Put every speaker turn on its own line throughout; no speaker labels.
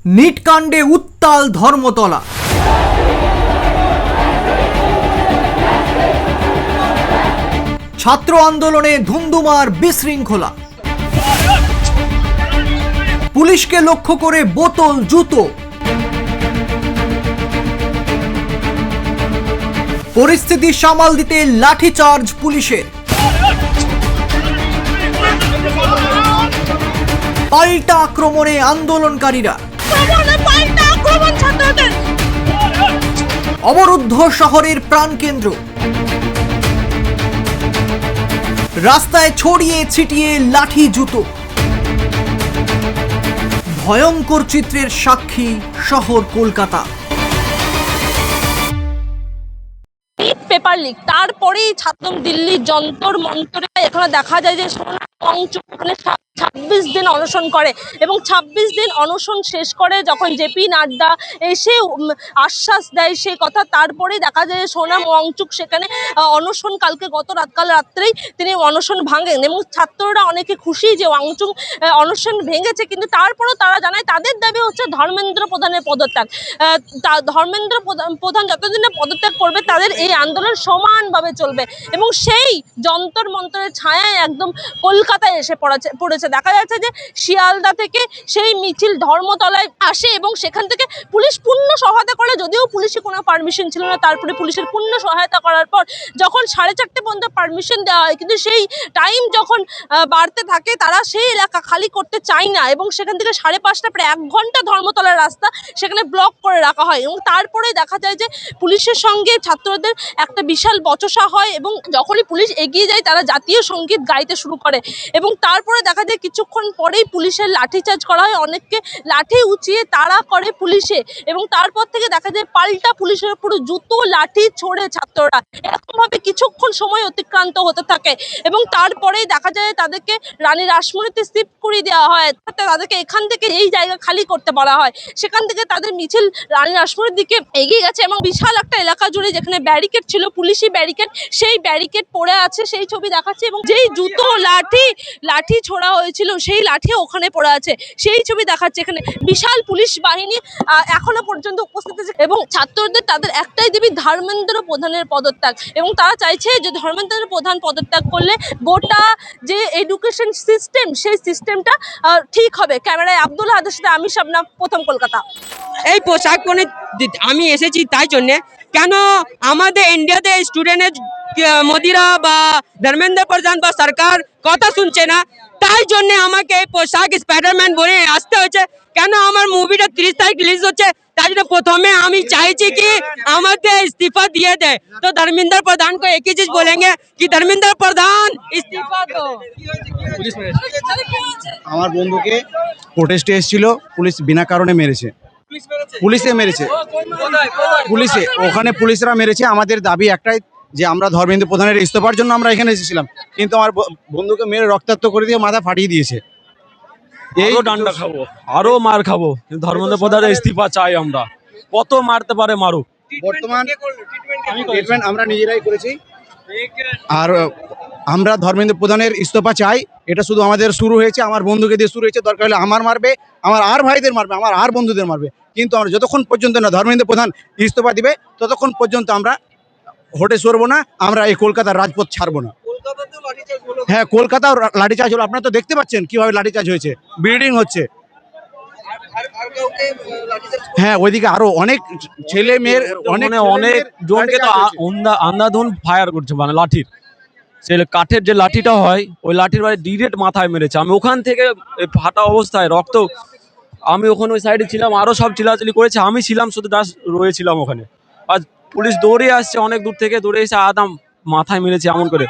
NEET কাণ্ডে উত্তাল ধর্মতলা। ছাত্র আন্দোলনে ধুন্ধুমার বিশৃঙ্খলা। পুলিশকে লক্ষ্য করে বোতল জুতো। পরিস্থিতি সামাল দিতে লাঠিচার্জ পুলিশের। পাল্টা আক্রমণে আন্দোলনকারীরা। অবরুদ্ধ শহরের প্রাণকেন্দ্র। রাস্তায় ছড়িয়ে ছিটিয়ে লাঠি জুতো। ভয়ঙ্কর চিত্রের সাক্ষী শহর কলকাতা।
পেপার লিক, তারপরেই ছাত্র দিল্লির যন্তর মন্তরে এখানে দেখা যায় যে 26 দিন অনশন করে এবং 26 দিন অনশন শেষ করে যখন জেপি নাড্ডা এসে আশ্বাস দেয় সেই কথা, তারপরেই দেখা যায় যে সোনাম ওয়াংচুক সেখানে অনশন কাল রাত্রেই তিনি অনশন ভাঙেন এবং ছাত্ররা অনেকে খুশি যে ওয়াংচুক অনশন ভেঙেছে, কিন্তু তারপরেও তারা জানায় তাদের দাবি হচ্ছে ধর্মেন্দ্র প্রধানের পদত্যাগ। ধর্মেন্দ্র প্রধান যতদিনে পদত্যাগ করবে তাদের এই আন্দোলন সমানভাবে চলবে এবং সেই যন্তর মন্তরের ছায়ায় একদম কলকাতায় এসে পড়েছে। দেখা যাচ্ছে যে শিয়ালদা থেকে সেই মিছিল ধর্মতলায় আসে এবং সেখান থেকে পুলিশ পূর্ণ সহায়তা করে, যদিও পুলিশের কোনো পারমিশন ছিল না। তারপরে পুলিশের পূর্ণ সহায়তা করার পর যখন 5:30 পর্যন্ত পারমিশন দেওয়া হয়, কিন্তু সেই টাইম যখন বাড়তে থাকে তারা সেই এলাকা খালি করতে চায় না এবং সেখান থেকে 5:30 প্রায় 1 ঘন্টা ধর্মতলার রাস্তা সেখানে ব্লক করে রাখা হয় এবং তারপরে দেখা যায় যে পুলিশের সঙ্গে ছাত্রদের একটা বিশাল বচসা হয় এবং যখনই পুলিশ এগিয়ে যায় তারা জাতীয় সঙ্গীত গাইতে শুরু করে এবং তারপরে দেখা যায় কিছুক্ষণ পরেই পুলিশের লাঠিচার্জ করা হয়, অনেককে লাঠি উঁচিয়ে তাড়া করে পুলিশে এবং তারপর থেকে দেখা যায় পাল্টা পুলিশের উপর জুতো লাঠি ছোড়ে ছাত্ররা। এরকমভাবে কিছুক্ষণ সময় অতিক্রান্ত হতে থাকে এবং তারপরেই দেখা যায় তাদেরকে রানী রাসমণিতে শিফট করে দেওয়া হয়, তাদেরকে এখান থেকে এই জায়গা খালি করতে বলা হয়। সেখান থেকে তাদের মিছিল রানী রাসমণির দিকে এগিয়ে গেছে এবং বিশাল একটা এলাকা জুড়ে যেখানে ব্যারিকেড ছিল, পুলিশি ব্যারিকেড, সেই ব্যারিকেড পড়ে আছে, সেই ছবি দেখাচ্ছে এবং যেই জুতো লাঠি ছোড়া হয়েছিল সেই লাঠি ওখানে পড়ে আছে, সেই ছবি দেখাচ্ছে। এখানে বিশাল পুলিশ বাহিনী এখনো পর্যন্ত উপস্থিত আছে এবং ছাত্রদের তাদের একটাই দাবি ধর্মেন্দ্র প্রধানের পদত্যাগ এবং তারা চাইছে যে ধর্মেন্দ্র প্রধান পদত্যাগ করলে গোটা যে এডুকেশন সিস্টেম সেই সিস্টেমটা ঠিক হবে। ক্যামেরায় আব্দুল হাদের সাথে আমি শাবনাম, প্রথম কলকাতা।
এই পোশাক পরে আমি এসেছি তাই জন্যে, কেন আমাদের ইন্ডিয়াতে স্টুডেন্টের মোদিরা বা ধর্মেন্দ্র প্রধান বা সরকার কথা শুনছে না, তাই জন্য আমাকে এই পোশাক স্পাইডারম্যান বলে আসতে হয়েছে। কেন আমার মুভিটা 30 তারিখ রিলিজ হচ্ছে, তাই জন্য প্রথমে আমি চাইছি কি আমাদের ইস্तीफा দিয়ে দেয়। তো ধর্মেন্দ্র প্রধান को एक ही चीज बोलेंगे कि धर्मेंद्र प्रधान इस्तीफा दो।
আমার বন্ধুকে প্রোটেস্টে এসেছিল, পুলিশ বিনা কারণে মেরেছে। পুলিশে মেরেছে, পুলিশে ওখানে পুলিশরা মেরেছে। আমাদের দাবি একটাই যে আমরা ধর্মেন্দ্র প্রধানের ইস্তফার জন্য আমরা এখানে এসেছিলাম, কিন্তু আমার বন্ধুকে মেরে রক্তাক্ত করে দিয়ে মাথা ফাটিয়ে দিয়েছে।
এই ডান্ডা খাবো, আরো মার খাবো, কিন্তু ধর্মেন্দ্র প্রধানের ইস্তিফা চাই আমরা। কত মারতে পারে মারুক।
বর্তমান ট্রিটমেন্ট আমরা নিজেরাই করেছি আর আমরা ধর্মেন্দ্র প্রধানের ইস্তফা চাই। এটা শুধু আমাদের শুরু হয়েছে, আমার বন্ধুকে দিয়ে শুরু হয়েছে। দরকার হলে আমার মারবে, আমার আর ভাইদের মারবে, আমার আর বন্ধুদের মারবে, কিন্তু আমরা যতক্ষণ পর্যন্ত না ধর্মেন্দ্র প্রধান ইস্তফা দিবে ততক্ষণ পর্যন্ত আমরা হোটে সরবো না, আমরা এই কলকাতার রাজপথ ছাড়বো না। হ্যাঁ, কলকাতাও লাঠিচার্জ হলো, আপনারা তো দেখতে পাচ্ছেন কিভাবে লাঠিচার্জ হয়েছে, বিল্ডিং হচ্ছে। হ্যাঁ, ওইদিকে আরো অনেক ছেলে মেয়ের
অনেক জনকে তো আন্ধাধুন ফায়ার করছে, মানে লাঠির সে কাঠের যে লাঠিটা হয় ওই লাঠির বাইরে ডিরেক্ট মাথায় মেরেছে। আমি ওখান থেকে ফাটা অবস্থায় রক্ত, আমি ওখানে ওই সাইডে ছিলাম, আরো সব চিল্লাচিল্লি করেছে, আমি ছিলাম শুধু রয়েছিলাম ওখানে। আর পুলিশ দৌড়ে আসছে, অনেক দূর থেকে দৌড়ে এসে আদাম মাথায় মেরেছে এমন করে।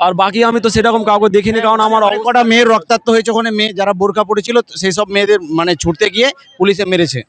আর বাকি আমি তো সেরকম কাউকে দেখিনি, কারণ আমার
কটা মেয়ের রক্তাক্ত হয়েছে ওখানে। মেয়ে যারা বোরকা পড়েছিল সেই সব মেয়েদের মানে ছুটতে গিয়ে পুলিশে মেরেছে।